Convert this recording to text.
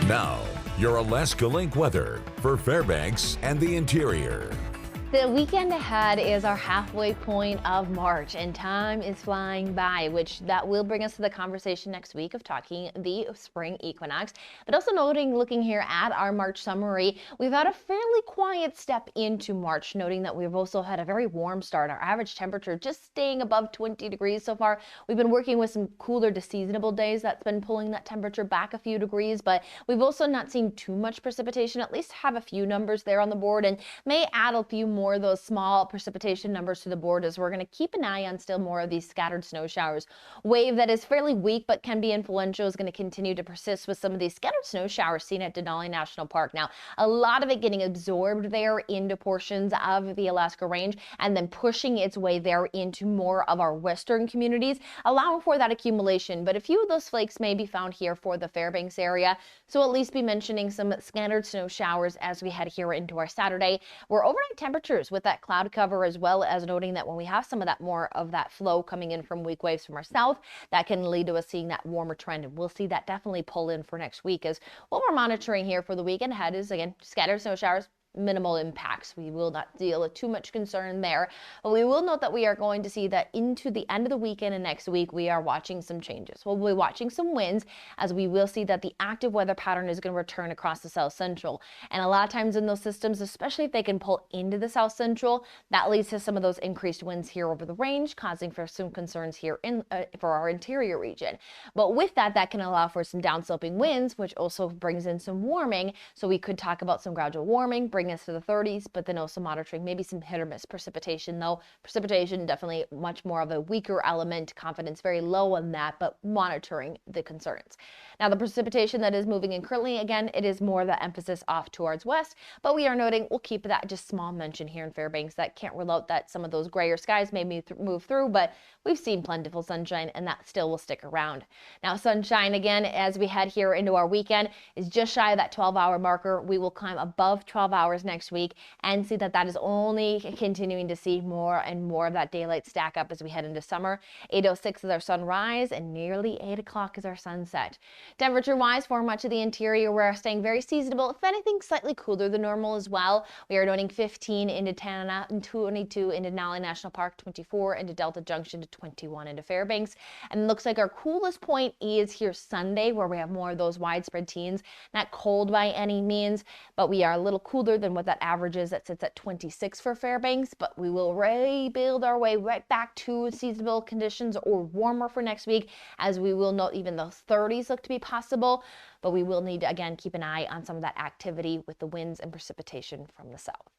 Now, your Alaska Link weather for Fairbanks and the interior. The weekend ahead is our halfway point of March, and time is flying by, which that will bring us to the conversation next week of talking the spring equinox. But also looking here at our March summary, we've had a fairly quiet step into March, noting that we've also had a very warm start. Our average temperature just staying above 20 degrees so far. We've been working with some cooler to seasonable days that's been pulling that temperature back a few degrees, but we've also not seen too much precipitation, at least have a few numbers there on the board, and may add a few more of those small precipitation numbers to the board as we're going to keep an eye on still more of these scattered snow showers. Wave that is fairly weak but can be influential is going to continue to persist with some of these scattered snow showers seen at Denali National Park. Now, a lot of it getting absorbed there into portions of the Alaska Range and then pushing its way there into more of our western communities, allowing for that accumulation. But a few of those flakes may be found here for the Fairbanks area, so at least be mentioning some scattered snow showers as we head here into our Saturday. We're overnight temperatures with that cloud cover, as well as noting that when we have some of that more of that flow coming in from weak waves from our south, that can lead to us seeing that warmer trend, and we'll see that definitely pull in for next week. As what we're monitoring here for the weekend ahead is, again, scattered snow showers, minimal impacts. We will not deal with too much concern there, but we will note that we are going to see that into the end of the weekend and next week we are watching some changes. We'll be watching some winds, as we will see that the active weather pattern is going to return across the south central, and a lot of times in those systems, especially if they can pull into the south central, that leads to some of those increased winds here over the range, causing for some concerns here in for our interior region. But with that, that can allow for some downsloping winds, which also brings in some warming, so we could talk about some gradual warming, bring us to the 30s, but then also monitoring maybe some hit or miss precipitation, though precipitation definitely much more of a weaker element, confidence very low on that, but monitoring the concerns. Now, the precipitation that is moving in currently, again, it is more the emphasis off towards west, but we are noting we'll keep that just small mention here in Fairbanks. That can't rule out that some of those grayer skies may move through, but we've seen plentiful sunshine, and that still will stick around. Now, sunshine again as we head here into our weekend is just shy of that 12-hour marker. We will climb above 12 hours next week and see that that is only continuing to see more and more of that daylight stack up as we head into summer. 8:06 is our sunrise, and nearly 8 o'clock is our sunset. Temperature wise, for much of the interior, we're staying very seasonable, if anything slightly cooler than normal as well. We are noting 15 into Tanana and 22 into Denali National Park, 24 into Delta Junction, to 21 into Fairbanks. And it looks like our coolest point is here Sunday, where we have more of those widespread teens. Not cold by any means, but we are a little cooler than what that average is. That sits at 26 for Fairbanks, but we will rebuild our way right back to seasonable conditions or warmer for next week, as we will note even those 30s look to be possible, but we will need to again keep an eye on some of that activity with the winds and precipitation from the south.